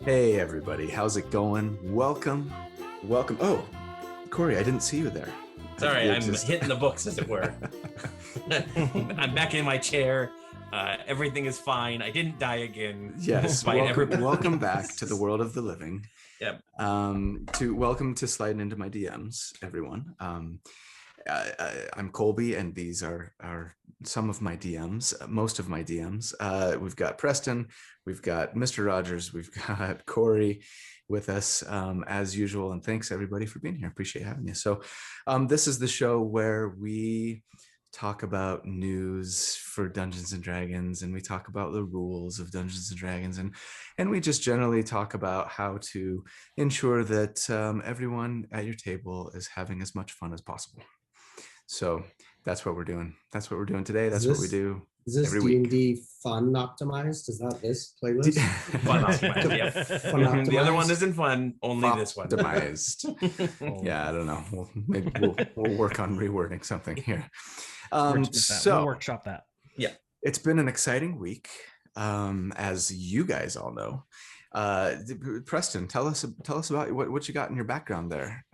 Hey everybody, how's it going? Welcome. Oh, Corey, I didn't see you there. Sorry, I'm hitting the books, as it were. I'm back in my chair. Everything is fine. I didn't die again. Yes, welcome back to the world of the living. Yep. Welcome to Sliding into my DMs, everyone. I'm Colby, and these are some of my DMs, most of my DMs. We've got Preston, we've got Mr. Rogers, we've got Corey with us as usual, and thanks everybody for being here. Appreciate having you. So this is the show where we talk about news for Dungeons and Dragons, and we talk about the rules of Dungeons and Dragons, and we just generally talk about how to ensure that everyone at your table is having as much fun as possible. So that's what we're doing. That's what we're doing today. That's what we do. Is this D&D fun optimized? Is that this playlist? Fun optimized, yeah. Fun optimized? The other one isn't fun, only this one. Optimized. Yeah, I don't know. Maybe we'll work on rewording something here. We'll workshop that. Yeah. It's been an exciting week, as you guys all know. Preston, tell us about what you got in your background there.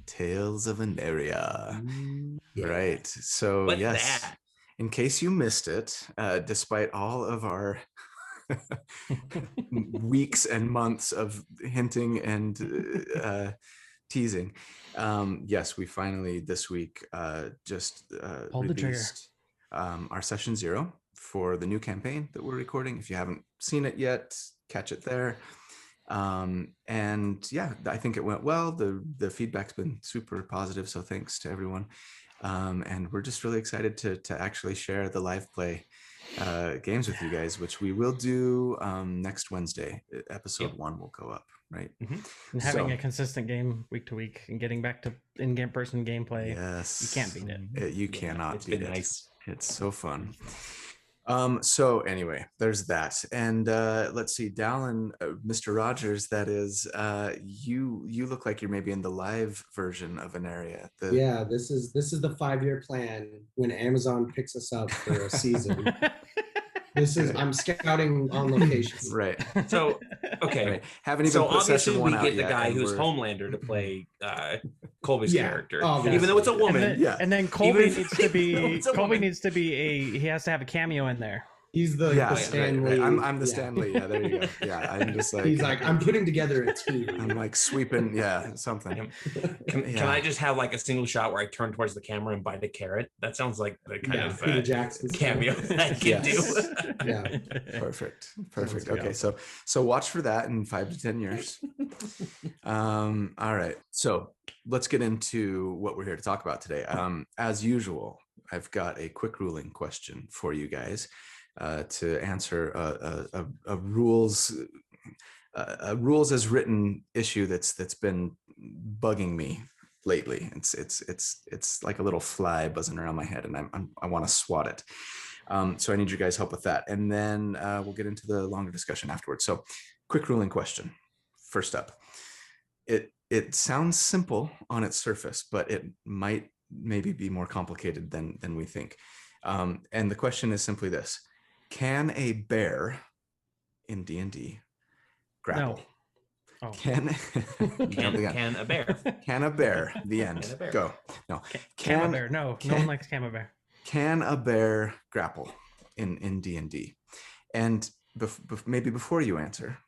Tales of an Area. Yeah. Right. So What's yes, that? In case you missed it, despite all of our weeks and months of hinting and teasing, yes, we finally this week just released our session 0 for the new campaign that we're recording. If you haven't seen it yet, catch it there. And yeah, I think it went well. The feedback's been super positive, so thanks to everyone. And we're just really excited to actually share the live play games with you guys, which we will do next Wednesday. Episode 1 will go up, right? Mm-hmm. And having a consistent game week to week and getting back to in-person gameplay. Yes, you can't beat it. You cannot beat it. Nice. It's so fun. So anyway, there's that. And let's see, Dallin, Mr. Rogers, that is, you look like you're maybe in the live version of an area. Yeah, this is the 5-year plan when Amazon picks us up for a season. I'm scouting on location. Right. So okay. Right. Haven't even so put obviously we get the yet, guy who's Homelander to play Colby's character, obviously. even though it's a woman. And then Colby needs to be he has to have a cameo in there. He's the Stan Lee. Right. I'm the Stan Lee. Yeah, there you go. Yeah, I'm just like, he's like, I'm putting together a team. I'm like sweeping, something. Can I just have like a single shot where I turn towards the camera and bite a carrot? That sounds like the kind of cameo that I can do. Yeah, perfect. Okay, so watch for that in 5 to 10 years. All right, so let's get into what we're here to talk about today. As usual, I've got a quick ruling question for you guys. To answer a rules as written issue that's been bugging me lately. It's like a little fly buzzing around my head, and I want to swat it. So I need you guys' help with that, and then we'll get into the longer discussion afterwards. So, quick ruling question. First up, it sounds simple on its surface, but it might maybe be more complicated than we think. And the question is simply this. Can a bear in D&D grapple? No. Oh. Can a bear? Can a bear? The end. Go. No. Can a bear? No. No one likes Cam a bear. Can a bear grapple in D&D? And maybe before you answer,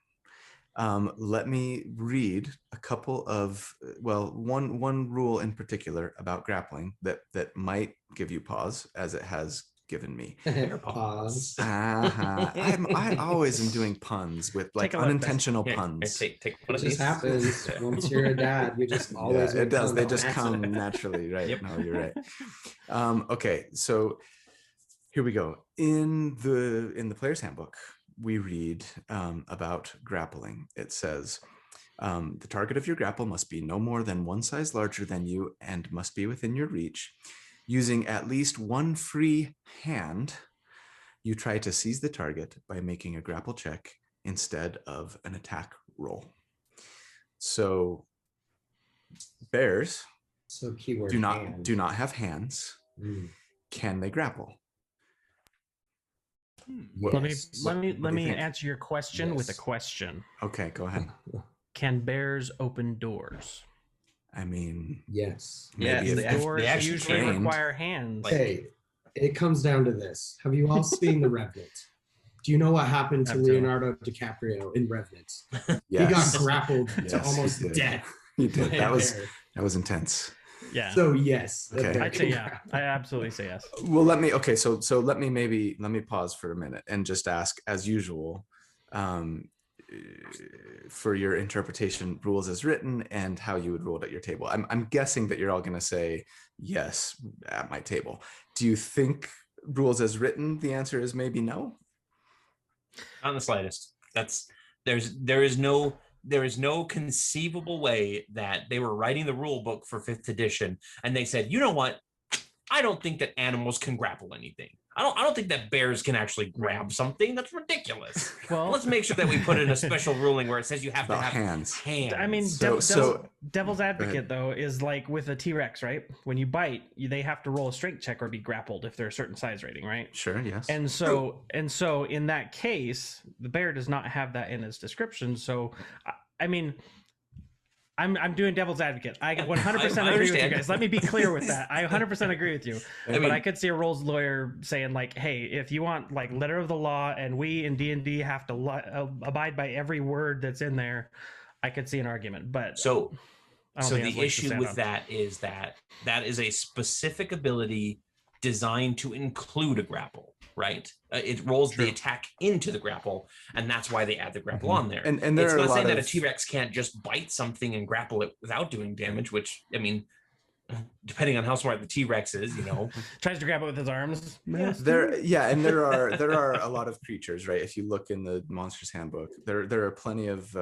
let me read a couple of one rule in particular about grappling that might give you pause, as it has given me. Pause. I always am doing puns with like unintentional puns. Take it just happens once you're a dad. You just always. It does. They just come naturally, right? Yep. No, you're right. Okay, so here we go. In the player's handbook, we read about grappling. It says the target of your grapple must be no more than one size larger than you and must be within your reach. Using at least one free hand, you try to seize the target by making a grapple check instead of an attack roll. So bears do not have hands. Can they grapple? Yes. Let me think? answer your question with a question. Okay, go ahead. Can bears open doors? I mean, Yes. maybe Yes, if Doors actually usually trained. require hands. Hey, it comes down to this. Have you all seen The Revenant? Do you know what happened to Absolutely. Leonardo DiCaprio in Revenant? Yes. He got grappled Yes, to he almost did. death. He did. by a That bear. was intense. Yeah. So yes, a Okay. bear I'd say can yeah. grapple. I absolutely say yes. Well, let me pause for a minute and just ask, as usual, for your interpretation, rules as written and how you would rule it at your table. I'm guessing that you're all going to say yes at my table. Do you think rules as written, the answer is maybe no? Not in the slightest. There is no conceivable way that they were writing the rule book for 5th edition and they said, you know what? I don't think that animals can grapple anything. I don't think that bears can actually grab something. That's ridiculous. Well, Let's make sure that we put in a special ruling where it says you have to About have hands. I mean, devil's advocate though is like with a T-Rex, right? When you bite, they have to roll a strength check or be grappled if they're a certain size rating, right? Sure, yes. And so in that case, the bear does not have that in its description. So, I mean, I'm doing devil's advocate. I 100% agree with you guys. Let me be clear with that. I 100% agree with you. But I could see a rules lawyer saying like, "Hey, if you want like letter of the law, and we in D&D have to abide by every word that's in there," I could see an argument. But so the issue with that is that is a specific ability designed to include a grapple, right? It rolls the attack into the grapple, and that's why they add the grapple on there. And it's not saying that a T-Rex can't just bite something and grapple it without doing damage, which, I mean, depending on how smart the T-Rex is, tries to grab it with his arms. And there are a lot of creatures, right? If you look in the Monsters Handbook, there are plenty of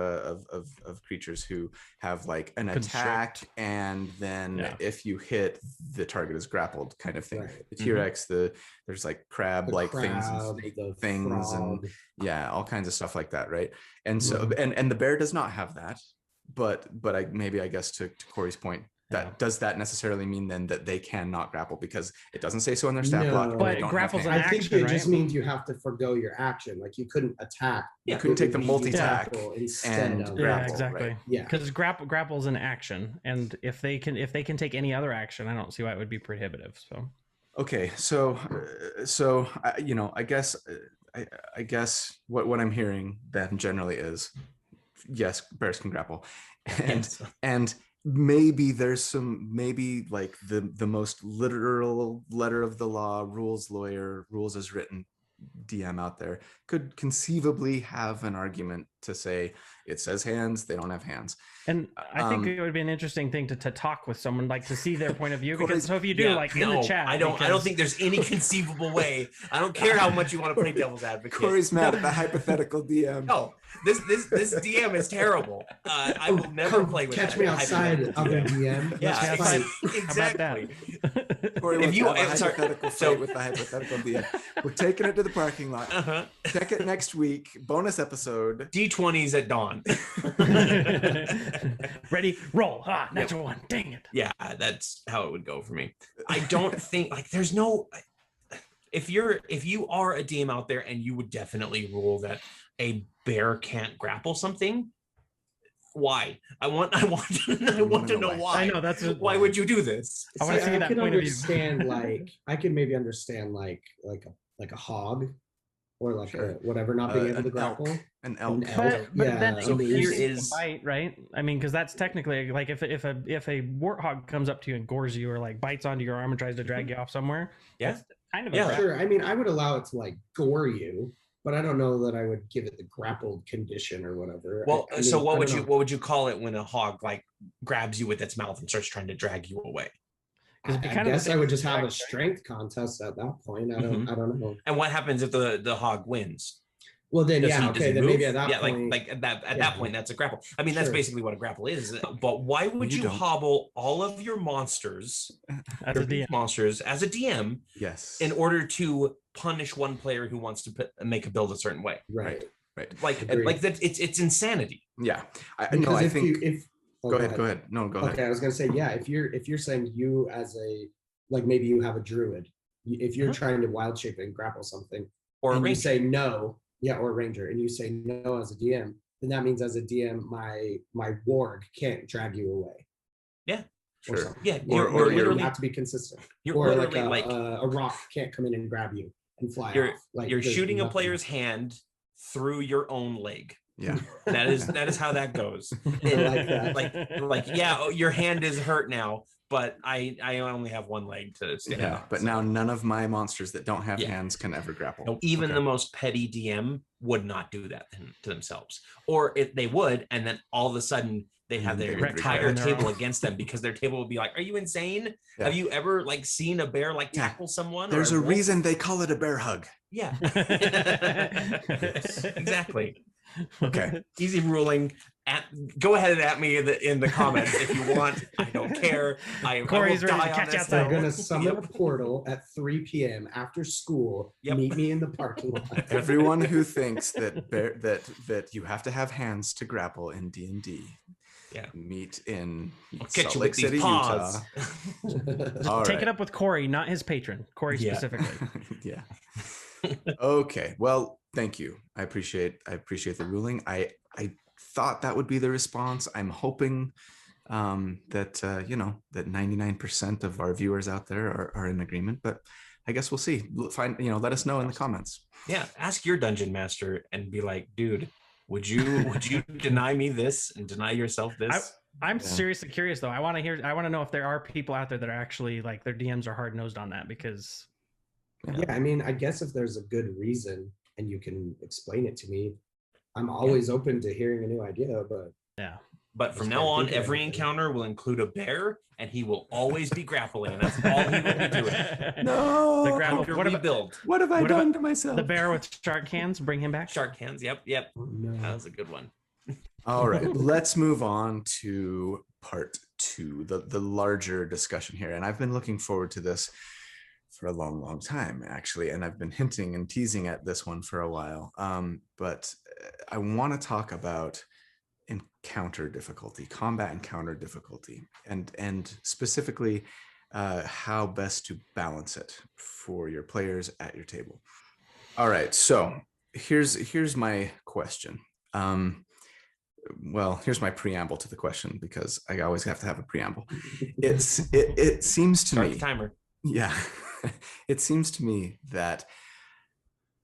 creatures who have like an attack, and then if you hit, the target is grappled, kind of thing. Right. The T-Rex, there's like crab-like things and snake things, and all kinds of stuff like that, right? And so and the bear does not have that, but I guess to Corey's point, does that necessarily mean then that they cannot grapple, because it doesn't say so in their stat block? But grapple's an I action, think it just means you have to forgo your action. Like you couldn't attack. You couldn't take the multi-attack and grapple. Yeah, exactly. Right? Yeah, because grapple's an action, and if they can take any other action, I don't see why it would be prohibitive. So. Okay, so I guess what I'm hearing then generally is yes, bears can grapple, and maybe there's maybe the most literal letter of the law rules lawyer, rules as written DM out there could conceivably have an argument to say it says hands, they don't have hands. And I think it would be an interesting thing to talk with someone, like to see their point of view. Because so if you do in the chat, I don't think there's any conceivable way. I don't care how much you want to play devil's advocate. Corey's mad at the hypothetical DM. No, this DM is terrible. I will never play with Catch me outside, other DM. Yeah, exactly. Corey, if you hypothetical fight with the hypothetical DM, we're taking it to the parking lot. Check it next week. Bonus episode. D20s at dawn. Ready, roll. Natural one. Dang it. Yeah, that's how it would go for me. I don't think there's no. If you are a DM out there and you would definitely rule that a bear can't grapple something, why? I want to know why. I know that's why would you do this? I want to see that point of view. I can maybe understand like a hog, or like a whatever, not being able to grapple. An elk. But then so here is bite, right? I mean, because that's technically like if a warthog comes up to you and gores you, or like bites onto your arm and tries to drag you off somewhere. Yeah, kind of. Sure. I mean, I would allow it to like gore you, but I don't know that I would give it the grappled condition or whatever. Well, so what would you call it when a hog like grabs you with its mouth and starts trying to drag you away? I guess I would just have a strength contest at that point. I don't know. And what happens if the hog wins? Well, then then maybe at that point, like at that point, that's a grapple. I mean, that's basically what a grapple is. But why would you hobble all of your monsters as a DM? Yes. In order to punish one player who wants to make a build a certain way. Right. Like that, it's insanity. Yeah. Go ahead. No, go ahead. Okay, I was gonna say, if you're saying you as a, like, maybe you have a druid, if you're trying to wild shape and grapple something, or and a you ranger. say no, or a ranger, and you say no as a DM, then that means as a DM, my warg can't drag you away. Yeah. Or Sure. something. Yeah, Or you're you literally have to be consistent. You're Or like literally a rock can't come in and grab you and fly you're off. Like you're there's shooting a nothing. player's hand through your own leg. Yeah. That is how that goes. I like that. Like yeah, oh, your hand is hurt now, but I only have one leg to stand on. But so. now none of my monsters that don't have Yeah. hands can ever grapple. No, even the most petty DM would not do that to themselves. Or if they would, and then all of a sudden they have their entire table against them because their table will be like, "Are you insane? Yeah. Have you ever like seen a bear like tackle someone?" There's or a wolf? reason they call it a bear hug. Yeah. Exactly. Okay. Easy ruling. Go ahead and at me in the comments if you want. I don't care. Corey's I will ready to die on catch this outside. They're hill. gonna summon a portal at 3 p.m. after school. Yep. Meet me in the parking lot. Everyone who thinks that you have to have hands to grapple in D&D, meet in Salt Lake City, Utah. All Take right. it up with Corey, not his patron. Corey specifically. Yeah. Okay. Well, thank you. I appreciate the ruling. I thought that would be the response. I'm hoping that that 99% of our viewers out there are in agreement, but I guess we'll see. Let us know in the comments. Yeah, ask your dungeon master and be like, dude, would you deny me this and deny yourself this? I'm seriously curious though. I want to know if there are people out there that are actually like their DMs are hard nosed on that because. Yeah, I mean, I guess if there's a good reason and you can explain it to me, I'm always open to hearing a new idea. But from now on, every encounter will include a bear, and he will always be grappling. That's all he will be doing. No, the grapple. What have I done to myself? The bear with shark hands. Bring him back. Shark hands. Yep. Oh, no. That was a good one. All right, let's move on to part 2, the larger discussion here. And I've been looking forward to this for a long time, actually, and I've been hinting and teasing at this one for a while. But I want to talk about encounter difficulty, combat encounter difficulty, and specifically how best to balance it for your players at your table. All right, so here's my question. Well, here's my preamble to the question because I always have to have a preamble. It seems to me. Timer. Yeah, it seems to me that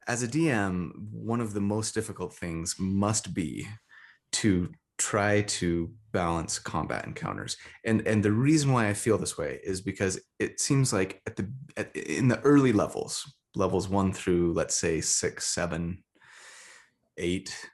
as a DM, one of the most difficult things must be to try to balance combat encounters. And the reason why I feel this way is because it seems like in the early levels 1 through, let's say, 6, 7, 8,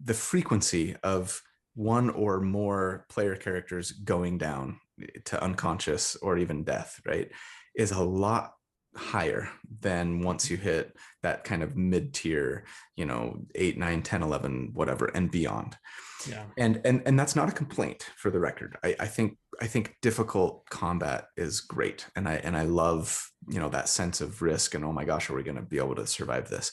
the frequency of one or more player characters going down to unconscious or even death, right, is a lot higher than once you hit that kind of mid-tier, 8, 9, 10, 11, whatever, and beyond. Yeah. And that's not a complaint, for the record. I think difficult combat is great, and I love that sense of risk and, oh my gosh, are we going to be able to survive this?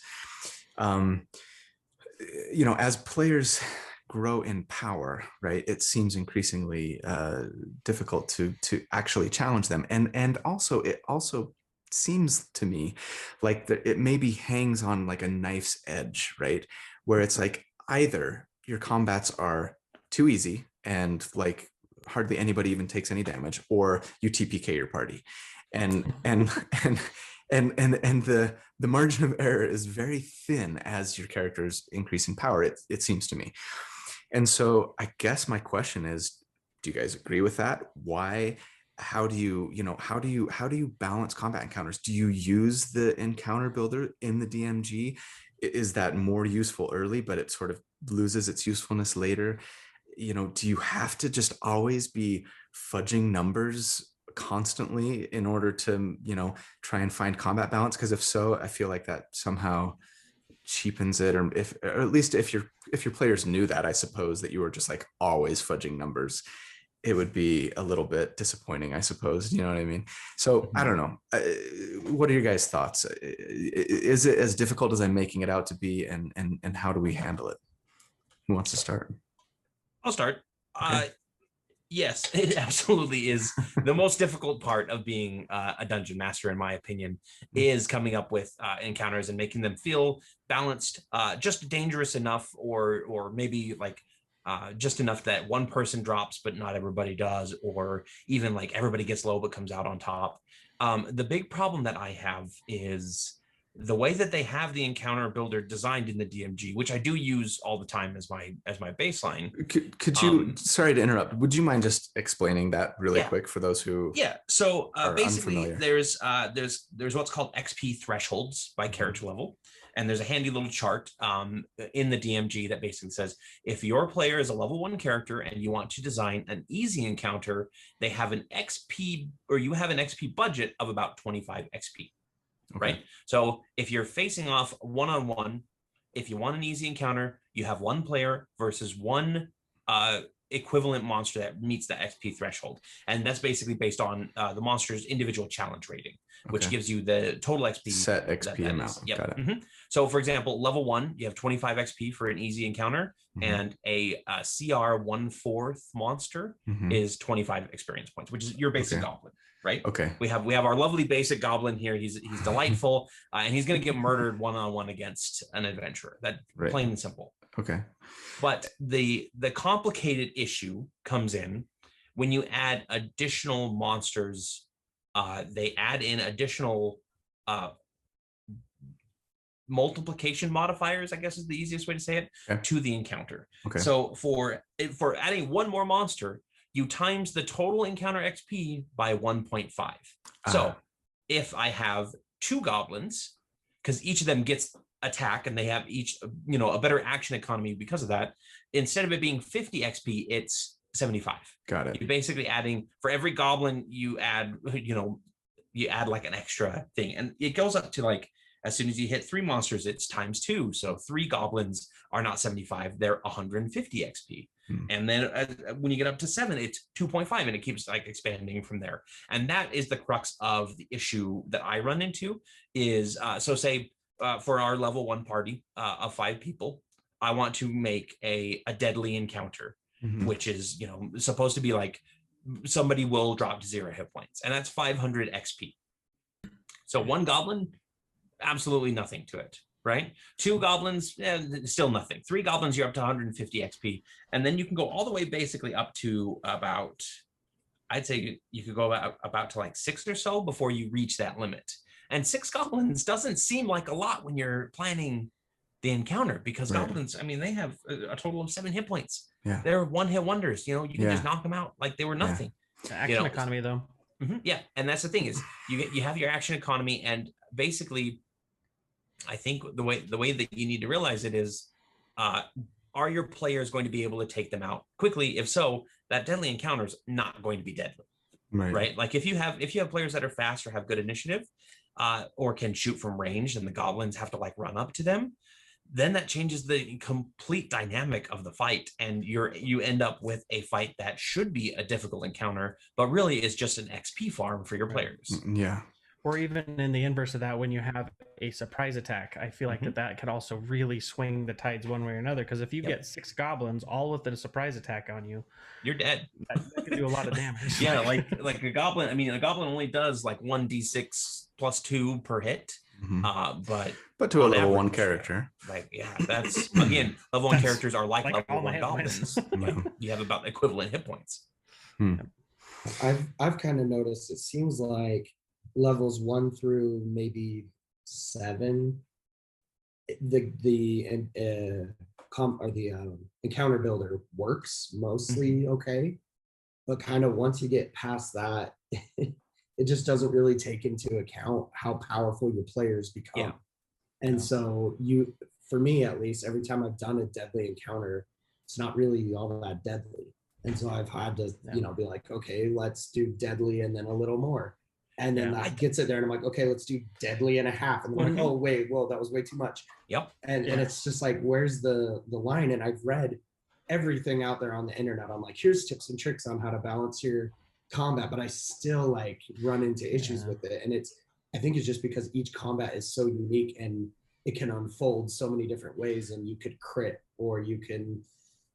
As players grow in power, right, it seems increasingly difficult to actually challenge them, and also it seems to me like it maybe hangs on like a knife's edge, right, where it's like either your combats are too easy and like hardly anybody even takes any damage, or you TPK your party, and the margin of error is very thin as your characters increase in power, it seems to me. And so I guess my question is, do you guys agree with that? Why? How do you balance combat encounters? Do you use the encounter builder in the DMG? Is that more useful early, but it sort of loses its usefulness later? Do you have to just always be fudging numbers constantly in order to, try and find combat balance? Because if so, I feel like that somehow cheapens it, or at least if your players knew that, I suppose, that you were just like always fudging numbers, it would be a little bit disappointing, I suppose. You know what I mean? So I don't know. What are your guys' thoughts? Is it as difficult as I'm making it out to be, and how do we handle it? Who wants to start? I'll start. Okay. Yes, it absolutely is. The most difficult part of being a dungeon master, in my opinion, is coming up with encounters and making them feel balanced, just dangerous enough, or maybe like just enough that one person drops but not everybody does, or even like everybody gets low but comes out on top. The big problem that I have is the way that they have the encounter builder designed in the DMG, which I do use all the time as my baseline. Could you, sorry to interrupt, would you mind just explaining that really quick for those who so basically unfamiliar? there's what's called XP thresholds by character level, and there's a handy little chart in the DMG that basically says if your player is a level 1 character and you want to design an easy encounter, they have an XP, or you have an XP budget of about 25 XP. Okay. Right. So if you're facing off one-on-one, if you want an easy encounter, you have one player versus one equivalent monster that meets the XP threshold. And that's basically based on the monster's individual challenge rating, which gives you the total XP. Set XP amount. Yep. Got it. Mm-hmm. So for example, level 1, you have 25 XP for an easy encounter, and a CR 1/4 monster is 25 experience points, which is your basic goblin. Right. Okay. We have our lovely basic goblin here. He's delightful, and he's going to get murdered one-on-one against an adventurer. That plain and simple. Okay. But the complicated issue comes in when you add additional monsters. They add in additional multiplication modifiers, I guess is the easiest way to say it, to the encounter. Okay. So for adding one more monster, you times the total encounter XP by 1.5. So if I have 2 goblins, because each of them gets attack and they have each, a better action economy because of that, instead of it being 50 XP, it's 75. Got it. You're basically adding, for every goblin, you add like an extra thing. And it goes up to like, as soon as you hit 3 monsters, it's times 2. So 3 goblins are not 75, they're 150 XP. And then when you get up to 7, it's 2.5, and it keeps like expanding from there. And that is the crux of the issue that I run into is, so say for our level 1 party of 5 people, I want to make a deadly encounter, which is, supposed to be like somebody will drop to 0 hit points, and that's 500 XP. So 1 goblin, absolutely nothing to it, right? 2 goblins, still nothing. 3 goblins, you're up to 150 XP. And then you can go all the way basically up to about, I'd say you could go about to like 6 or so before you reach that limit. And 6 goblins doesn't seem like a lot when you're planning the encounter, because goblins, I mean, they have a total of 7 hit points. Yeah. They're one-hit wonders. You can just knock them out like they were nothing. Yeah. Action economy, though. Yeah, and that's the thing is you have your action economy, and basically, I think the way that you need to realize it is, are your players going to be able to take them out quickly? If so, that deadly encounter is not going to be deadly, right? Like if you have players that are fast or have good initiative, or can shoot from range, and the goblins have to like run up to them, then that changes the complete dynamic of the fight, and you end up with a fight that should be a difficult encounter, but really is just an XP farm for your players. Yeah. Or even in the inverse of that, when you have a surprise attack, I feel like that could also really swing the tides one way or another. Because if you get 6 goblins all with a surprise attack on you, you're dead. That could do a lot of damage. Yeah, like a goblin. I mean, a goblin only does like 1d6 plus 2 per hit. But to a level average, 1 character, that's again, level 1 characters are like level 1 goblins. You have about equivalent hit points. I've kind of noticed it seems like levels 1 through maybe 7, the encounter builder works mostly okay, but kind of once you get past that, it just doesn't really take into account how powerful your players become. And so for me at least, every time I've done a deadly encounter, it's not really all that deadly. And so I've had to, be like, okay, let's do deadly and then a little more. And then that gets it there, and I'm like, okay, let's do deadly and a half. And I'm like, oh wait, well, that was way too much. Yep. And it's just like, where's the line? And I've read everything out there on the internet. I'm like, here's tips and tricks on how to balance your combat, but I still like run into issues with it. And I think it's just because each combat is so unique and it can unfold so many different ways, and you could crit, or you can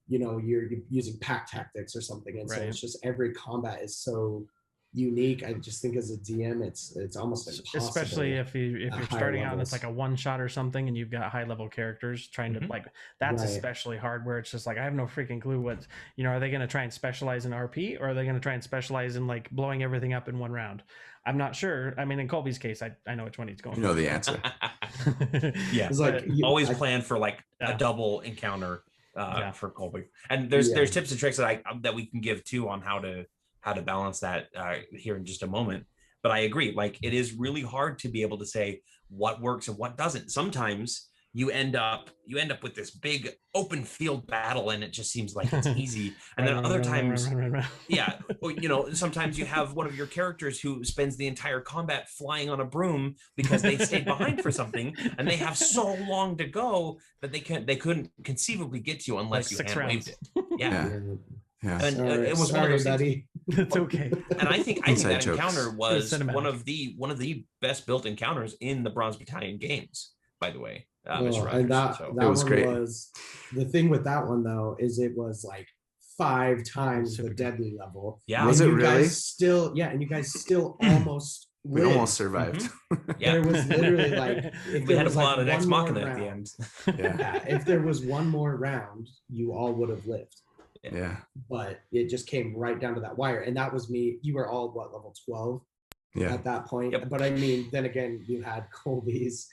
you're using pack tactics or something. And so Right. it's just every combat is so unique. I just think as a DM, it's almost impossible. Especially if you're higher starting out and it's levels. like a one shot or something, and you've got high level characters trying to like that's Right. especially hard where it's just like I have no freaking clue what are they going to try and specialize in RP or are they going to try and specialize in like blowing everything up in one round? I'm not sure. I mean, in Colby's case, I know which one he's going. You know the answer. Yeah, It's like always plan for like a double encounter for Colby. And there's tips and tricks that we can give too on how to balance that here in just a moment. But I agree, like it is really hard to be able to say what works and what doesn't. Sometimes you end up with this big open field battle and it just seems like it's easy. And then other times, yeah, sometimes you have one of your characters who spends the entire combat flying on a broom because they stayed behind for something and they have so long to go that they couldn't conceivably get to you unless you hand waved it. Yeah. Yeah. And it was one of those things. It's okay. And I think that jokes. encounter was one of the best built encounters in the Bronze Battalion games, by the way. And that was great. The thing with that one though is it was like 5 times the deadly level. Yeah. Was it really? And you guys still almost we almost survived. Yeah. There was literally like if we had to pull like out an Ex Machina at the round, end. yeah, if there was one more round, you all would have lived. Yeah. But it just came right down to that wire. And that was me. You were all level 12 at that point. Yep. But I mean, then again, you had Colby's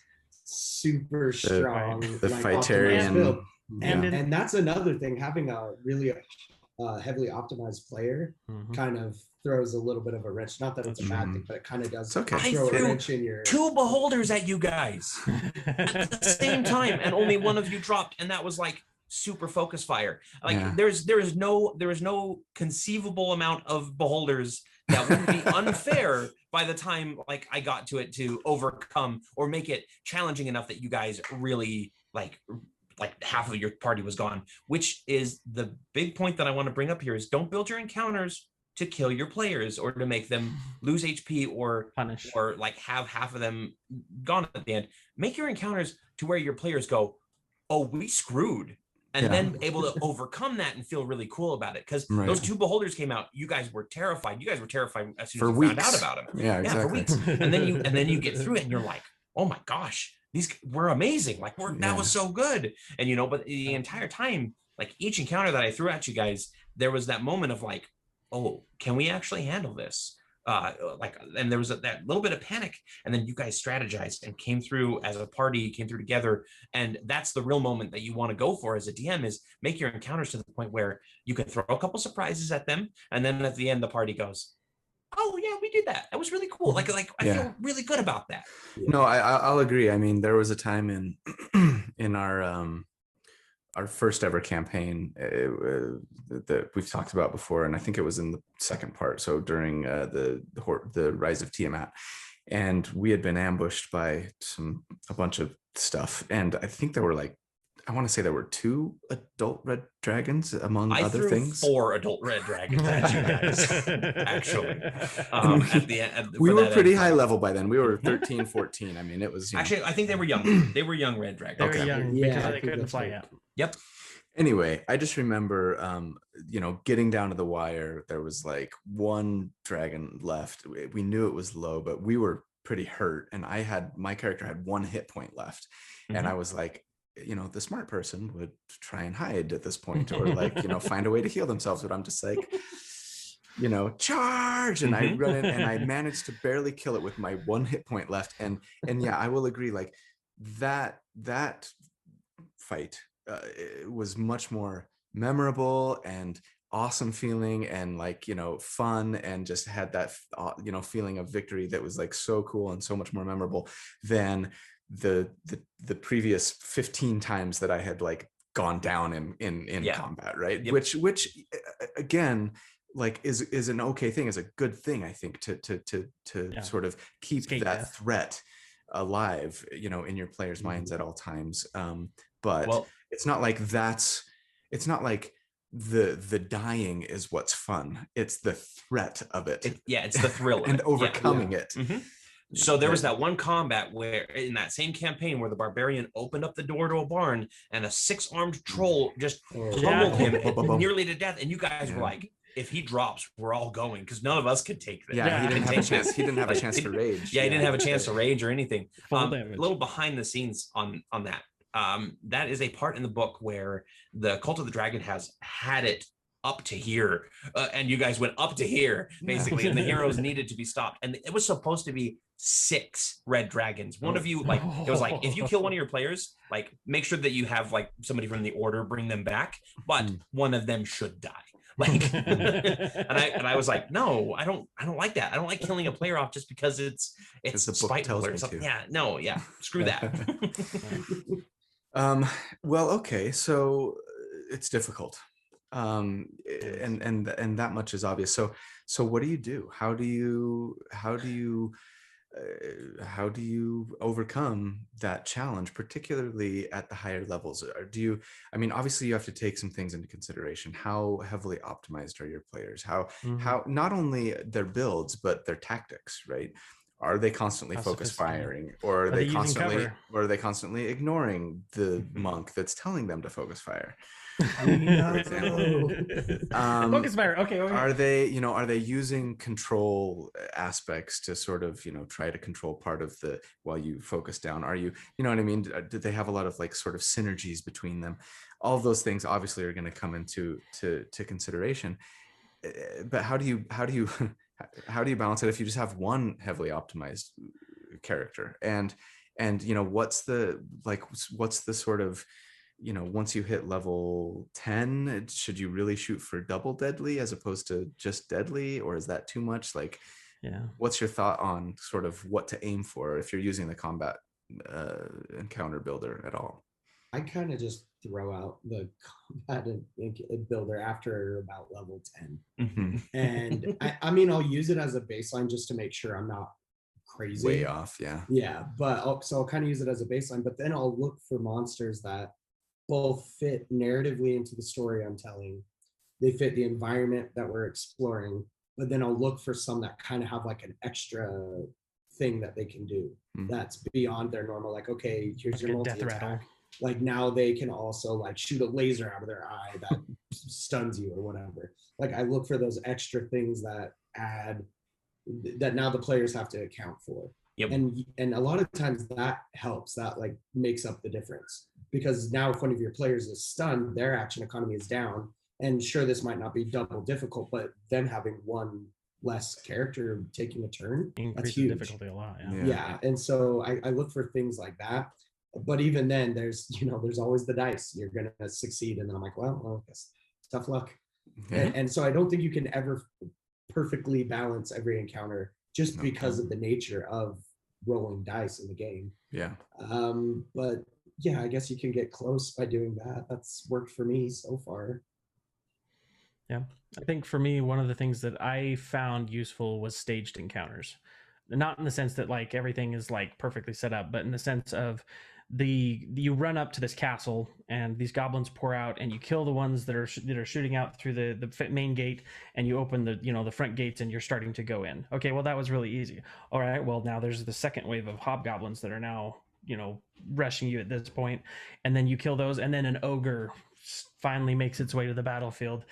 super strong the Fightarian build. And that's another thing, having a really heavily optimized player kind of throws a little bit of a wrench. Not that it's a bad thing, but it kind of does throw a wrench in your 2 beholders at you guys at the same time, and only one of you dropped, and that was like super focus fire. Like there is no conceivable amount of beholders that would be unfair by the time like I got to it to overcome or make it challenging enough that you guys really like half of your party was gone, which is the big point that I want to bring up here is don't build your encounters to kill your players or to make them lose HP or punish or like have half of them gone at the end. Make your encounters to where your players go, oh, we screwed. And then able to overcome that and feel really cool about it. Because those 2 beholders came out, you guys were terrified. You guys were terrified as soon as you found out about them. Yeah, exactly. For weeks. And then you get through it and you're like, oh my gosh, these were amazing. Like that was so good. And but the entire time, like each encounter that I threw at you guys, there was that moment of like, oh, can we actually handle this? And there was that little bit of panic, and then you guys strategized and came through as a party, came through together. And that's the real moment that you want to go for as a DM is make your encounters to the point where you can throw a couple surprises at them. And then at the end, the party goes, oh yeah, we did that. That was really cool. Like I feel really good about that. No, I'll agree. I mean, there was a time in our first ever campaign that we've talked about before, and I think it was in the second part. So during the Rise of Tiamat, and we had been ambushed by a bunch of stuff, and I think there were I want to say there were 2 adult red dragons among other things. 4 adult red dragons at you guys, actually. At the end, we were pretty high level by then. We were 13, 14. I mean, it was actually. I think they were young. They were young red dragons. They were young because they couldn't fly yet. Yep. Anyway, I just remember, getting down to the wire. There was 1 dragon left. We knew it was low, but we were pretty hurt, and my character had 1 hit point left, and I was like, the smart person would try and hide at this point or find a way to heal themselves. But I'm just like, charge. And I run in and I managed to barely kill it with my 1 hit point left. And yeah, I will agree. Like that fight was much more memorable and awesome feeling and fun, and just had that, feeling of victory that was so cool and so much more memorable than the previous 15 times that I had gone down in combat, right? Yep. Which again is an okay thing, is a good thing, I think, to sort of keep that threat alive, in your players' minds at all times. But it's not like the dying is what's fun. It's the threat of it. It's the thrill and overcoming it. Mm-hmm. So there was that one combat where in that same campaign where the barbarian opened up the door to a barn and a 6-armed troll just pummeled him nearly to death. And you guys were like, if he drops, we're all going because none of us could take that. Yeah, he didn't have a chance. He didn't have a chance to rage. Yeah, he didn't have a chance to rage or anything. Full A damage. little behind the scenes on that. That is a part in the book where the Cult of the Dragon has had it up to here, and you guys went up to here basically, and the heroes needed to be stopped. And it was supposed to be 6 red dragons. One of you, like, it was like, if you kill one of your players, like, make sure that you have like somebody from the order bring them back, but one of them should die. Like, and I was like, no, I don't like that. I don't like killing a player off just because it's spiteful or something. Yeah, no, yeah, screw that. Well, okay, so it's difficult. And that much is obvious. So what do? How do you overcome that challenge, particularly at the higher levels? I mean, obviously you have to take some things into consideration. How heavily optimized are your players? How not only their builds, but their tactics, right? Are they constantly focus firing, or are they constantly ignoring the monk that's telling them to focus fire? Focus fire. Okay. Are they using control aspects to sort of, try to control part of the while you focus down? Are you know what I mean? Do they have a lot of like sort of synergies between them? All of those things obviously are going to come into consideration. But how do you balance it if you just have one heavily optimized character? And what's the sort of, once you hit level 10, should you really shoot for double deadly as opposed to just deadly, or is that too much? Like, what's your thought on sort of what to aim for if you're using the combat encounter builder at all? I kind of just throw out the combat builder after about level 10. Mm-hmm. And I mean, I'll use it as a baseline just to make sure I'm not crazy. Way off, yeah. Yeah, but I'll kind of use it as a baseline, but then I'll look for monsters that both fit narratively into the story I'm telling. They fit the environment that we're exploring, but then I'll look for some that kind of have like an extra thing that they can do that's beyond their normal, like, okay, here's your multi-attack. Like now they can also like shoot a laser out of their eye that stuns you or whatever. Like I look for those extra things that add, that now the players have to account for. Yep. And a lot of times that helps, that like makes up the difference, because now if one of your players is stunned, their action economy is down. And sure, this might not be double difficult, but them having one less character taking a turn, that's huge. Difficulty a lot. Yeah. And so I look for things like that. But even then, there's always the dice. You're gonna succeed, and then I'm like, well, I guess tough luck. And so I don't think you can ever perfectly balance every encounter just because of the nature of rolling dice in the game. Yeah. But yeah, I guess you can get close by doing that. That's worked for me so far. Yeah, I think for me, one of the things that I found useful was staged encounters. Not in the sense that like everything is like perfectly set up, but in the sense of you run up to this castle and these goblins pour out and you kill the ones that are shooting out through the main gate, and you open the front gates and you're starting to go in. Okay, well that was really easy. All right, well now there's the second wave of hobgoblins that are now rushing you at this point, and then you kill those, and then an ogre finally makes its way to the battlefield,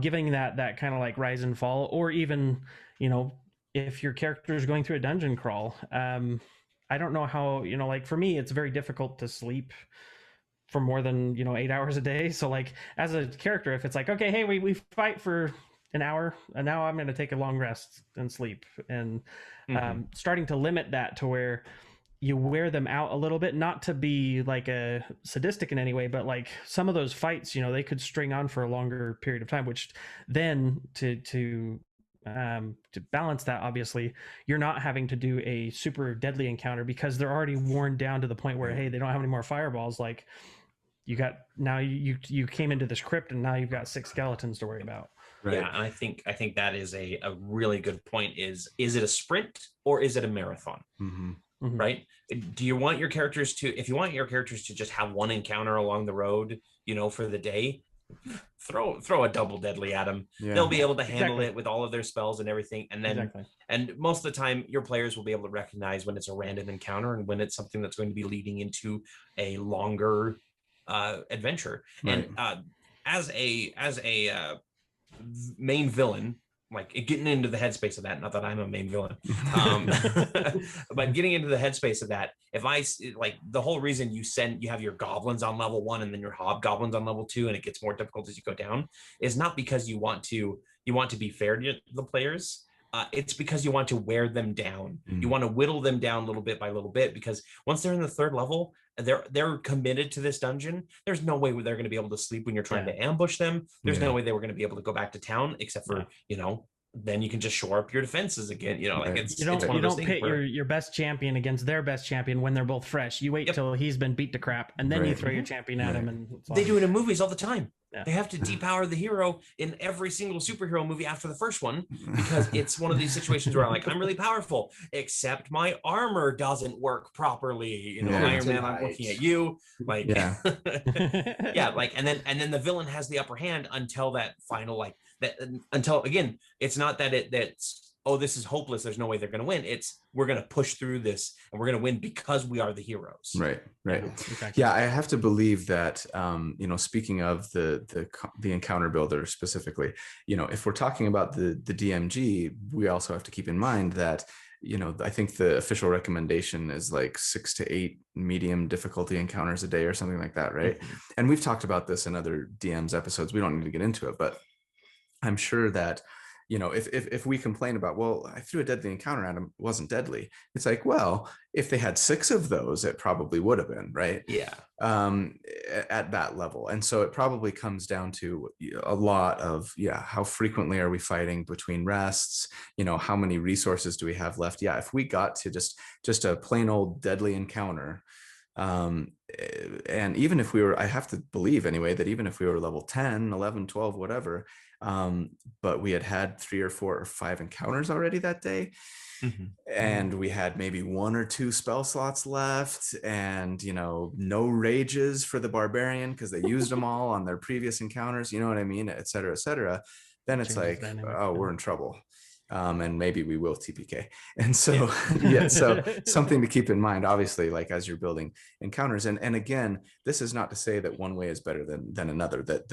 giving that kind of like rise and fall. Or even if your character is going through a dungeon crawl, I don't know how, like for me, it's very difficult to sleep for more than, 8 hours a day. So like as a character, if it's like, okay, hey, we fight for an hour and now I'm going to take a long rest and sleep, and starting to limit that to where you wear them out a little bit, not to be like a sadistic in any way, but like some of those fights, they could string on for a longer period of time, which then to balance that, obviously you're not having to do a super deadly encounter because they're already worn down to the point where, hey, they don't have any more fireballs. Like you came into this crypt and now you've got 6 skeletons to worry about. Right. Yeah, and I think that is a really good point. Is it a sprint or is it a marathon? Right? Do you want your characters to, if you want your characters to just have one encounter along the road, for the day, throw a double deadly at them. Yeah. They'll be able to handle Exactly. it with all of their spells and everything. And then, and most of the time, your players will be able to recognize when it's a random encounter and when it's something that's going to be leading into a longer adventure. Right. And as a main villain, like getting into the headspace of that, not that I'm a main villain, but getting into the headspace of that, if I like the whole reason you have your goblins on level 1 and then your hobgoblins on level 2 and it gets more difficult as you go down, is not because you want to be fair to the players. It's because you want to wear them down. You want to whittle them down little bit by little bit, because once they're in the 3rd level, they're committed to this dungeon. There's no way they're going to be able to sleep when you're trying to ambush them. There's no way they were going to be able to go back to town, except for then you can just shore up your defenses again. Like you don't pit your best champion against their best champion when they're both fresh. You wait till he's been beat to crap, and then you throw your champion at him. And they do it in movies all the time. They have to depower the hero in every single superhero movie after the first one, because it's one of these situations where I'm like, I'm really powerful, except my armor doesn't work properly. Iron Man, I'm looking at you. Like, like, and then the villain has the upper hand until that final, until again, it's not that that's, oh, this is hopeless, there's no way they're going to win. It's, we're going to push through this and we're going to win because we are the heroes. Right. Yeah, I have to believe that, speaking of the encounter builder specifically, if we're talking about the DMG, we also have to keep in mind that, I think the official recommendation is like 6 to 8 medium difficulty encounters a day or something like that, right? And we've talked about this in other DMs episodes. We don't need to get into it, but I'm sure that, if we complain about, well, I threw a deadly encounter at him, it wasn't deadly. It's like, well, if they had 6 of those, it probably would have been, right? Yeah. At that level. And so it probably comes down to a lot of, how frequently are we fighting between rests? How many resources do we have left? Yeah, if we got to just a plain old deadly encounter, and even if we were, I have to believe anyway, that even if we were level 10, 11, 12, whatever, but we had 3 or 4 or 5 encounters already that day, and we had maybe 1 or 2 spell slots left, and no rages for the barbarian because they used them all on their previous encounters, you know what I mean, et cetera, then it's like, oh, we're in trouble. And maybe we will TPK. And so, so something to keep in mind, obviously, like as you're building encounters. And again, this is not to say that one way is better than another, that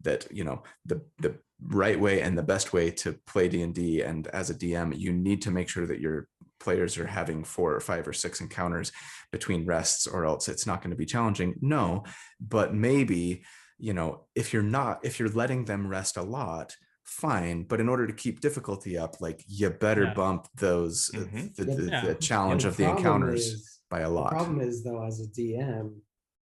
the right way and the best way to play D&D. And as a DM, you need to make sure that your players are having 4 or 5 or 6 encounters between rests, or else it's not going to be challenging. No, but maybe, if you're letting them rest a lot, fine, but in order to keep difficulty up, like, you better bump those the challenge of the encounters by a lot. The problem is, though, as a DM,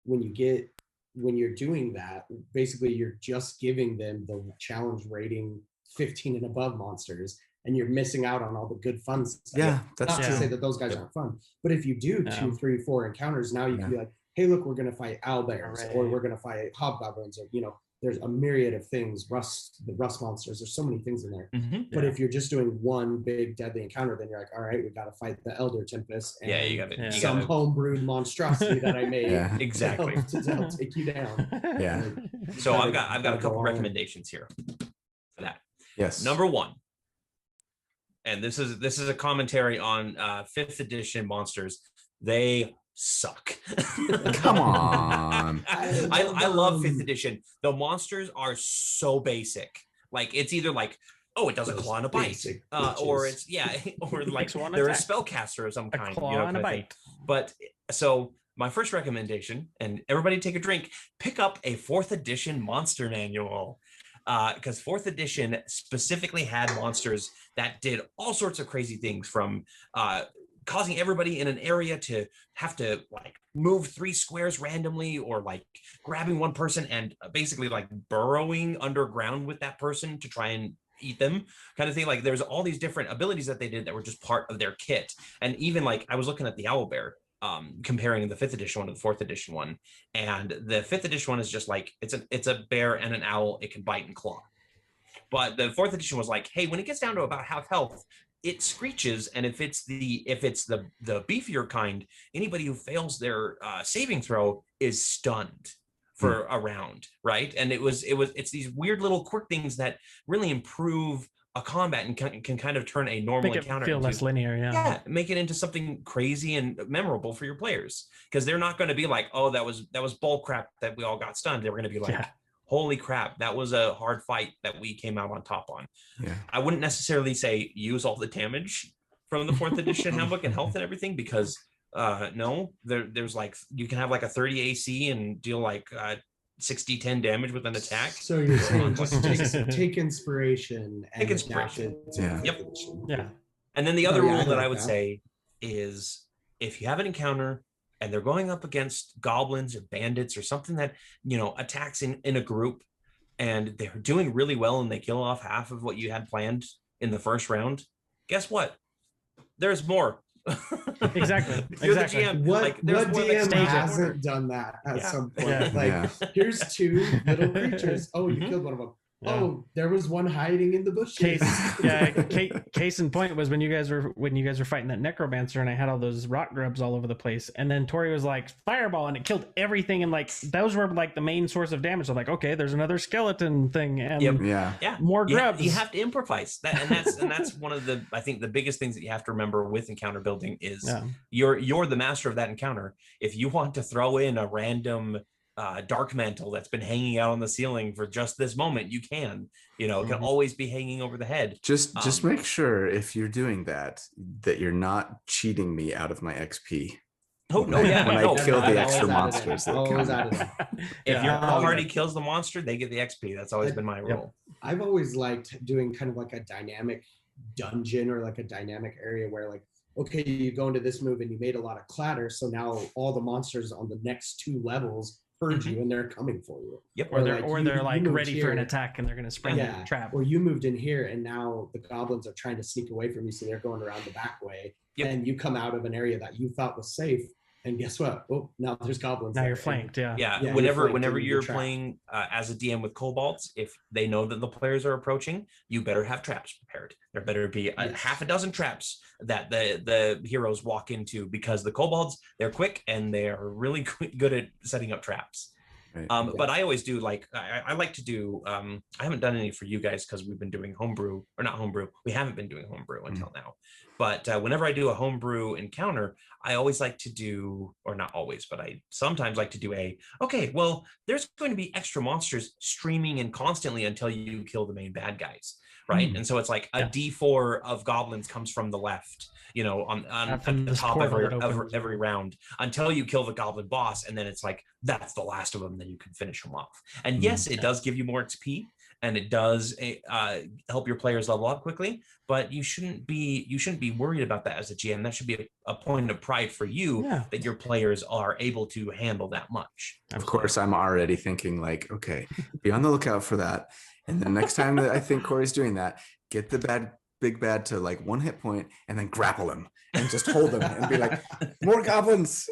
when you're doing that, basically you're just giving them the challenge rating 15 and above monsters, and you're missing out on all the good fun stuff. Yeah, that's not to say that those guys aren't fun, but if you do 2, 3, 4 encounters, now you can be like, hey, look, we're going to fight owlbears, or we're going to fight hobgoblins, or there's a myriad of things, the rust monsters, there's so many things in there. But if you're just doing one big deadly encounter, then you're like, all right, we got to fight the Elder Tempest and you got it. some homebrewed monstrosity that I made. Exactly. To take you down. So I've got a couple recommendations here for that. Yes. Number 1, and this is a commentary on 5th edition monsters. They suck. Come on. I love 5th edition. The monsters are so basic. Like, it's either like, oh, it does a claw and a bite, or it's or like they're a spellcaster of some kind. Claw and a bite. But so my first recommendation, and everybody take a drink, pick up a 4th edition monster manual. Because 4th edition specifically had monsters that did all sorts of crazy things, from causing everybody in an area to have to like move 3 squares randomly, or like grabbing one person and basically like burrowing underground with that person to try and eat them, kind of thing. Like, there's all these different abilities that they did that were just part of their kit. And even like, I was looking at the owlbear, comparing the 5th edition one to the 4th edition one, and the 5th edition one is just like, it's a bear and an owl, it can bite and claw. But the 4th edition was like, hey, when it gets down to about half health, it screeches, and if it's the beefier kind, anybody who fails their saving throw is stunned for a round, right? And it's these weird little quirk things that really improve a combat and can kind of turn a normal encounter feel into, less linear. Yeah, make it into something crazy and memorable for your players, because they're not going to be like, oh, that was bull crap that we all got stunned. They're going to be like, holy crap, that was a hard fight that we came out on top on. Yeah. I wouldn't necessarily say use all the damage from the 4th edition handbook and health and everything, because no, there's like, you can have like a 30 AC and deal like 60-10 damage with an attack. So you're saying just take inspiration and Take inspiration. Yep. Yeah. And then the other rule that like I would say is, if you have an encounter and they're going up against goblins or bandits or something that, attacks in a group, and they're doing really well and they kill off half of what you had planned in the first round, guess what? There's more. Exactly. You're the GM. What DM hasn't done that at some point? Here's 2 little creatures. Oh, you killed one of them. Yeah. Oh, there was one hiding in the bushes. Case in point was when you guys were fighting that necromancer, and I had all those rock grubs all over the place, and then Tori was like fireball, and it killed everything, and like those were like the main source of damage. I'm like, okay, there's another skeleton thing, and more grubs. You have to improvise that, and that's one of the, I think, the biggest things that you have to remember with encounter building is you're the master of that encounter. If you want to throw in a random dark mantle that's been hanging out on the ceiling for just this moment, you can. It can always be hanging over the head. Just make sure, if you're doing that you're not cheating me out of my XP. Oh no! When I kill the extra monsters. If your party kills the monster, they get the XP. That's always been my rule. I've always liked doing kind of like a dynamic dungeon or like a dynamic area where, like, okay, you go into this move and you made a lot of clatter, so now all the monsters on the next 2 levels heard you and they're coming for you. Yep. Or they're ready for an attack and they're going to spring a trap. Or you moved in here and now the goblins are trying to sneak away from you, so they're going around the back way. Yep. And you come out of an area that you thought was safe, and guess what? Oh, now there's goblins. Now you're flanked. Yeah. Whenever you're playing as a DM with kobolds, if they know that the players are approaching, you better have traps prepared. There better be half a dozen traps that the heroes walk into, because the kobolds, they're quick and they're really good at setting up traps. Right. But I always do, like, I like to do, I haven't done any for you guys because we've been doing homebrew, or not homebrew. We haven't been doing homebrew until now. But whenever I do a homebrew encounter, I always like to do, or not always, but I sometimes like to do okay, well, there's going to be extra monsters streaming in constantly until you kill the main bad guys, right? And so it's like a D4 of goblins comes from the left, on the top of every round until you kill the goblin boss, and then it's like, that's the last of them, then you can finish them off. And yes, it does give you more XP, and it does help your players level up quickly, but you shouldn't be worried about that as a GM. That should be a point of pride for you that your players are able to handle that much. Of course, I'm already thinking like, okay, be on the lookout for that. And the next time that I think Corey's doing that, get the big bad to like 1 hit point and then grapple him and just hold him and be like, more goblins,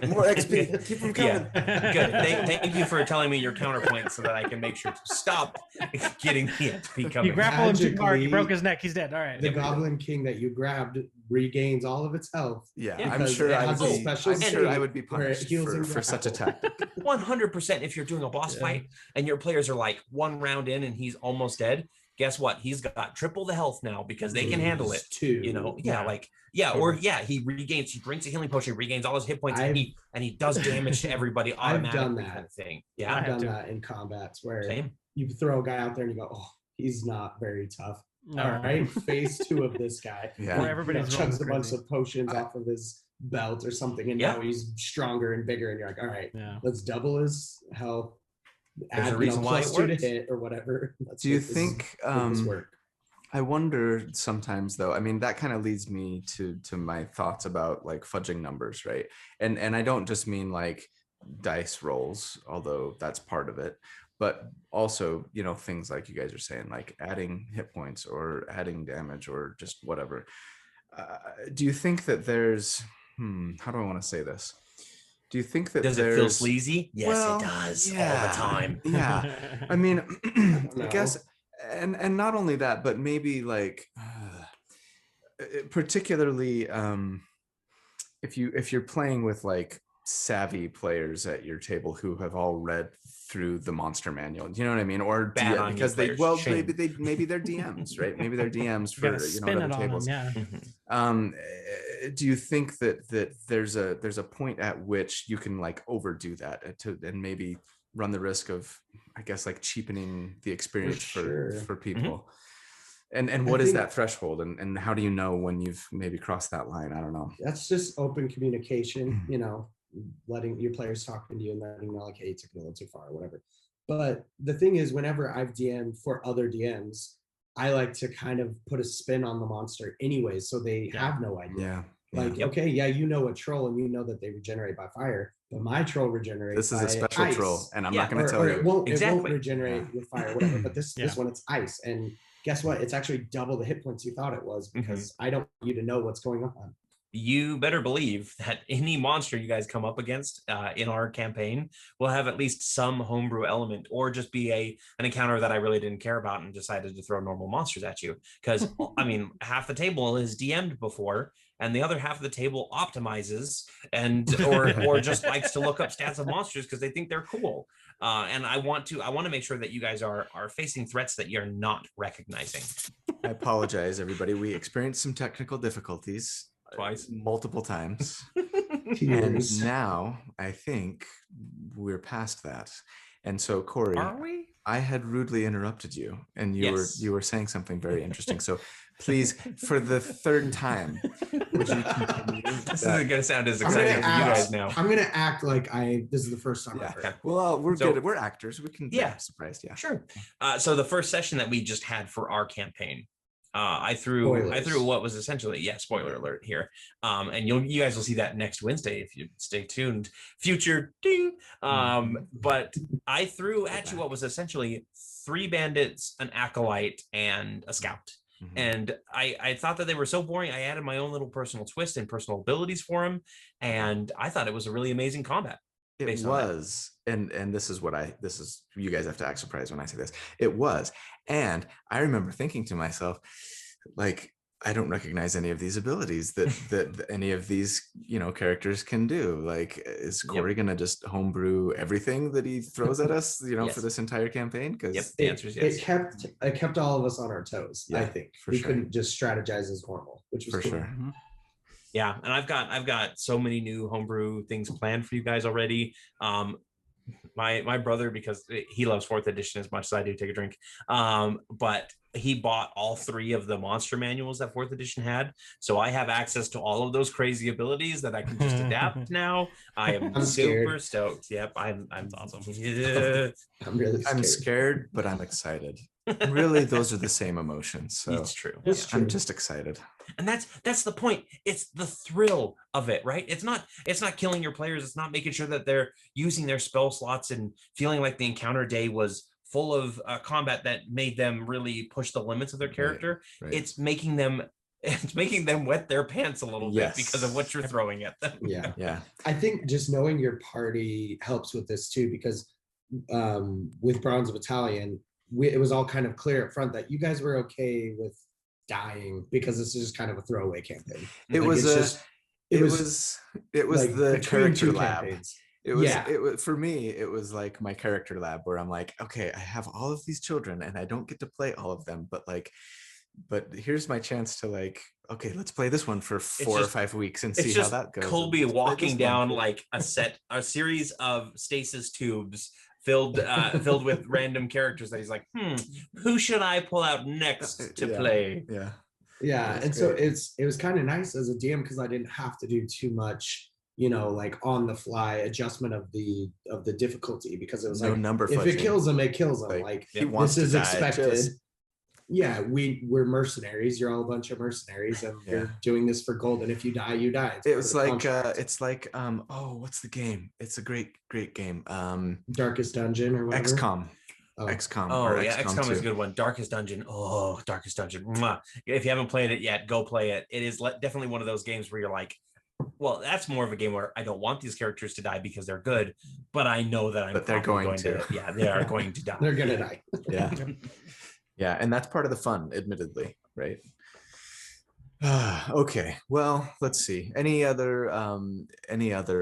more XP, keep them coming. Yeah. Good. Thank you for telling me your counterpoint so that I can make sure to stop getting the XP coming. You grapple him too hard, he broke his neck, he's dead. All right. The Goblin King that you grabbed regains all of its health. Yeah, I'm sure I would be punished for such a tactic. 100%. If you're doing a boss fight and your players are like 1 round in and he's almost dead, guess what? He's got triple the health now because they can handle it. He drinks a healing potion, regains all his hit points, and he does damage to everybody automatically. I've done that. Kind of thing. Yeah, I've done that in combats where you throw a guy out there and you go, oh, he's not very tough. All right, phase 2 of this guy. Where everybody's chugs a bunch of potions off of his belt or something, and now he's stronger and bigger, and you're like, all right, let's double his health. There's a reason why it +2 to hit or whatever. Do you think I wonder sometimes though, I mean, that kind of leads me to my thoughts about like fudging numbers, right? And I don't just mean like dice rolls, although that's part of it, but also, things like you guys are saying, like adding hit points or adding damage or just whatever. Do you think that there's, how do I want to say this? Do you think that does it feel sleazy? Yes, it does all the time. Yeah. I mean, I guess, and not only that, but maybe like, particularly if you're playing with like savvy players at your table who have all read through the monster manual. Do you know what I mean? Or because they maybe they're DMs, right? Maybe they're DMs for other tables. Do you think that there's a point at which you can like overdo that and maybe run the risk of, I guess, like cheapening the experience for people? And what is that threshold, and how do you know when you've maybe crossed that line? I don't know. That's just open communication, letting your players talking to you and letting them know, like, hey, you took it a little too far or whatever. But the thing is, whenever I've DM'd for other DMs, I like to kind of put a spin on the monster anyway, so they have no idea. Okay, you know a troll and you know that they regenerate by fire, but my troll regenerates. This is a special ice. Troll, and I'm not going to tell you. It won't regenerate with fire, whatever. But this one, it's ice, and guess what? It's actually double the hit points you thought it was, because I don't want you to know what's going on. You better believe that any monster you guys come up against in our campaign will have at least some homebrew element, or just be an encounter that I really didn't care about and decided to throw normal monsters at you. Because I mean, half the table is DM'd before, and the other half of the table optimizes or just likes to look up stats of monsters because they think they're cool. And I want to make sure that you guys are facing threats that you're not recognizing. I apologize, everybody. We experienced some technical difficulties twice, multiple times. And now I think we're past that. And so, Corey, are we? I had rudely interrupted you, and you were saying something very interesting. So please, for the third time, would you continue? This isn't going to sound as exciting for you guys now. I'm going to act like this is the first time I've heard. Well, we're good. We're actors. We can be surprised. Yeah, sure. So the first session that we just had for our campaign, I threw what was essentially spoiler alert here, and you guys will see that next Wednesday if you stay tuned. Future ding. But I threw at you what was essentially 3 bandits, an acolyte, and a scout. And I thought that they were so boring. I added my own little personal twist and personal abilities for them, and I thought it was a really amazing combat. It was, and this is you guys have to act surprised when I say this. It was, and I remember thinking to myself, like, I don't recognize any of these abilities that any of these characters can do. Like, is Corey gonna just homebrew everything that he throws at us, for this entire campaign? Because the answer is yes. It kept all of us on our toes. I think we couldn't just strategize as normal, which was for cool. sure. Yeah, and I've got so many new homebrew things planned for you guys already. My brother, because he loves 4th edition as much as I do, take a drink. But he bought all 3 of the monster manuals that 4th edition had, so I have access to all of those crazy abilities that I can just adapt now. I'm super stoked. Yep, I'm awesome. Yeah. I'm scared, but I'm excited. Really, those are the same emotions. So it's true. I'm just excited. And that's the point. It's the thrill of it, right? It's not killing your players. It's not making sure that they're using their spell slots and feeling like the encounter day was full of combat that made them really push the limits of their character. Right. It's making them wet their pants a little bit because of what you're throwing at them. Yeah. I think just knowing your party helps with this too, because with Bronze Battalion, it was all kind of clear up front that you guys were okay with dying, because this is just kind of a throwaway campaign. It was the character lab. Campaigns. It was for me, it was like my character lab where I'm like, okay, I have all of these children and I don't get to play all of them, but here's my chance to, like, okay, let's play this one for 4 or 5 weeks and see how that goes. Colby walking down like a series of stasis tubes filled with random characters that he's like, who should I pull out next to play? And great. So it was kind of nice as a DM, because I didn't have to do too much, like on the fly adjustment of the difficulty, because it was like, number if it kills him, it kills him. Like he wants this is die, expected. We're mercenaries. You're all a bunch of mercenaries, and you're doing this for gold. And if you die, you die. It's like what's the game? It's a great game. Darkest Dungeon or whatever. XCOM. XCOM is a good one. Darkest Dungeon. Darkest Dungeon. Mwah. If you haven't played it yet, go play it. It is definitely one of those games where you're like, well, that's more of a game where I don't want these characters to die because they're good, but I know that they're going to. Yeah, they are going to die. They're gonna die. Yeah. Yeah, and that's part of the fun, admittedly, right? Okay, well, let's see. Any other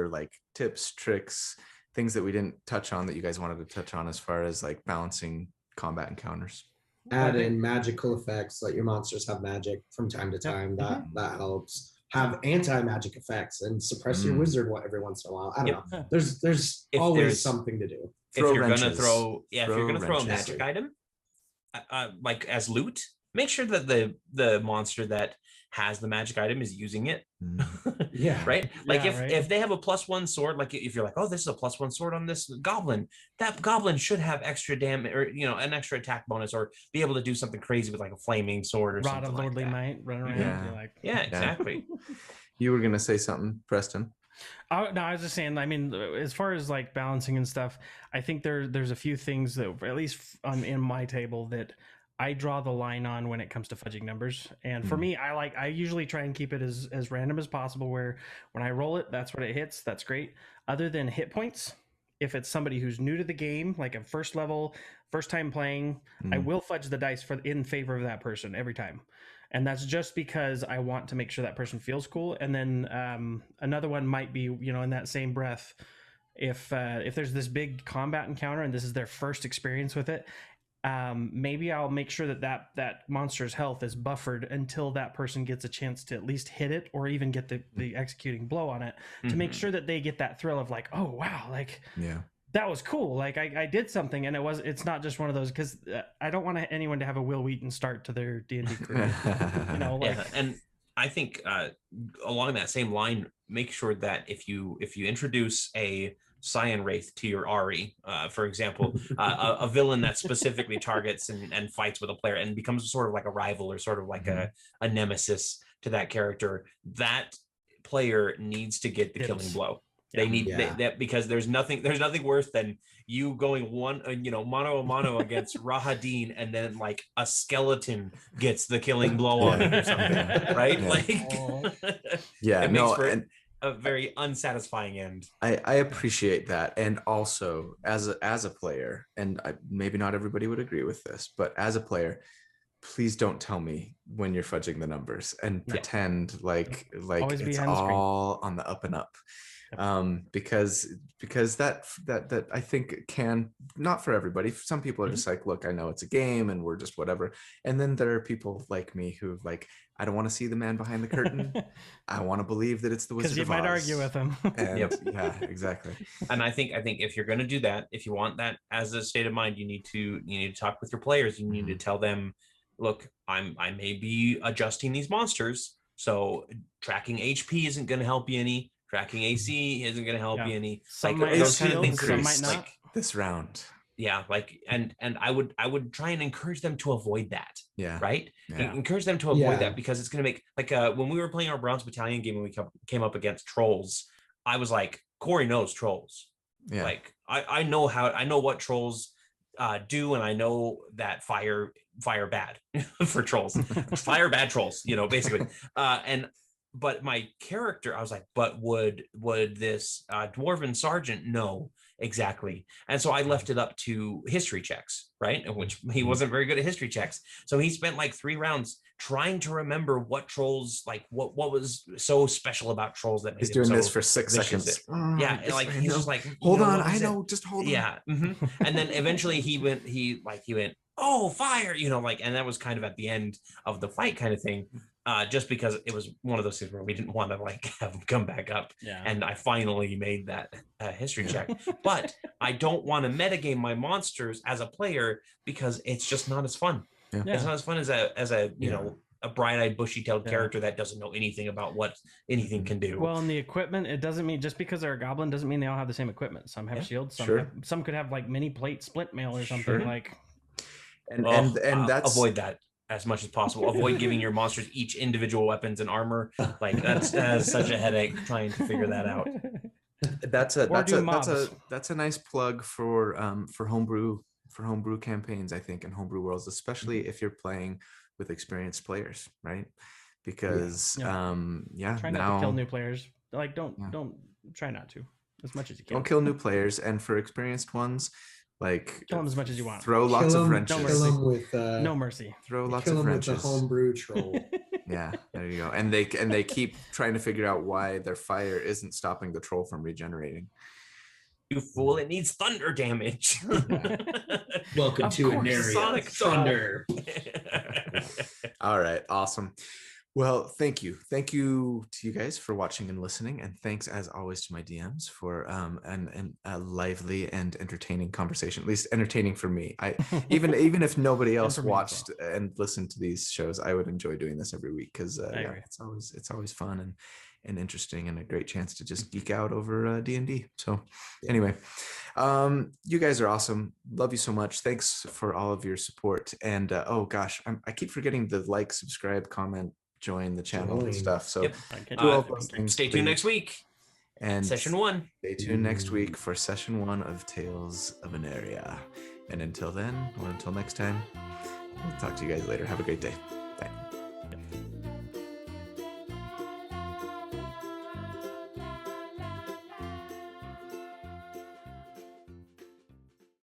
like tips, tricks, things that we didn't touch on that you guys wanted to touch on as far as like balancing combat encounters? Add in magical effects, let your monsters have magic from time to time. That helps. Have anti-magic effects and suppress your wizard every once in a while. I don't know. There's always something to do. If you're gonna throw a magic item, like as loot, make sure that the monster that has the magic item is using it. Right, like if they have a +1 sword, like if you're like, oh, this is a +1 sword on this goblin, that goblin should have extra damage, or an extra attack bonus, or be able to do something crazy with like a flaming sword or Rod something of Lordly like that. Might, run around. Exactly. You were gonna say something, Preston? Oh, no, I was just saying, I mean, as far as like balancing and stuff, I think there's a few things that, at least in my table, that I draw the line on when it comes to fudging numbers. And for me, I usually try and keep it as random as possible, where when I roll it, that's what it hits. That's great. Other than hit points, if it's somebody who's new to the game, like a first level, first time playing, I will fudge the dice in favor of that person every time. And that's just because I want to make sure that person feels cool. And then another one might be, in that same breath, if there's this big combat encounter and this is their first experience with it, maybe I'll make sure that monster's health is buffered until that person gets a chance to at least hit it, or even get the executing blow on it, to make sure that they get that thrill of like, oh wow, like that was cool, like I did something. And it's not just one of those, because I don't want anyone to have a Will Wheaton start to their D&D career. And I think along that same line, make sure that if you introduce a Cyan Wraith to your Ari, for example, a villain that specifically targets and fights with a player and becomes sort of like a rival, or sort of like a nemesis to that character, that player needs to get the killing blow. They need that, because there's nothing worse than you going mano a mano against Rahadin, and then like a skeleton gets the killing blow on it or something, right? It makes for a very unsatisfying end. I appreciate that. And also as a player, and maybe not everybody would agree with this, but as a player, please don't tell me when you're fudging the numbers and pretend like it's all on the up and up. Because that I think can, not for everybody. Some people are just like, look, I know it's a game and we're just whatever. And then there are people like me who like, I don't want to see the man behind the curtain. I want to believe that it's the Wizard of Oz. Because you might argue with him. And, yeah, exactly. And I think if you're going to do that, if you want that as a state of mind, you need to talk with your players. You need to tell them, look, I may be adjusting these monsters, so tracking HP isn't going to help you any. Tracking AC isn't going to help you any. Some might those kind of things. Some might not. Like this round. Yeah, like and I would try and encourage them to avoid that. Yeah. Right. Yeah. Encourage them to avoid that, because it's going to make, like when we were playing our Bronze Battalion game and we came up against trolls, I was like, Corey knows trolls. Yeah. Like I know what trolls do, and I know that fire bad for trolls, fire bad trolls, basically. But my character, I was like, but would this dwarven sergeant know exactly? And so I left it up to history checks, right? Which he wasn't very good at history checks. So he spent like 3 rounds trying to remember what trolls, like what was so special about trolls that made he's doing this for 6 seconds. Yeah, like he's just like, hold on, I know, just hold on. Yeah. And then eventually he went, oh, fire, and that was kind of at the end of the fight kind of thing. Just because it was one of those things where we didn't want to like have them come back up. And I finally made that history check. But I don't want to metagame my monsters as a player, because it's just not as fun. It's not as fun as a a bright-eyed, bushy-tailed character that doesn't know anything about what anything can do. Well, and the equipment, it doesn't mean, just because they're a goblin doesn't mean they all have the same equipment. Some have shields, some could have like mini plate splint mail or something like. And that's, avoid that as much as possible. Avoid giving your monsters each individual weapons and armor. Like that's such a headache trying to figure that out. That's a nice plug for homebrew campaigns, I think, and homebrew worlds, especially if you're playing with experienced players, right? Because try not to kill new players. Like don't try not to, as much as you can. Don't kill new players, and for experienced ones, like kill them as much as you want. Throw lots of wrenches. Kill them with no mercy. Throw lots of wrenches. With the homebrew troll. Yeah, there you go. And they keep trying to figure out why their fire isn't stopping the troll from regenerating. You fool! It needs thunder damage. Welcome Of to course. Anaria. Sonic Thunder. All right, awesome. Well, thank you to you guys for watching and listening, and thanks as always to my DMs for a lively and entertaining conversation. At least entertaining for me. Even if nobody else watched and listened to these shows, I would enjoy doing this every week because it's always fun and interesting, and a great chance to just geek out over D&D. So anyway, you guys are awesome. Love you so much. Thanks for all of your support. And oh gosh, I keep forgetting the like, subscribe, comment, join the channel and stuff. So do all those things. Stay tuned next week. And session 1. Stay tuned next week for session 1 of Tales of Anaria. And until then, or until next time, we'll talk to you guys later. Have a great day. Bye.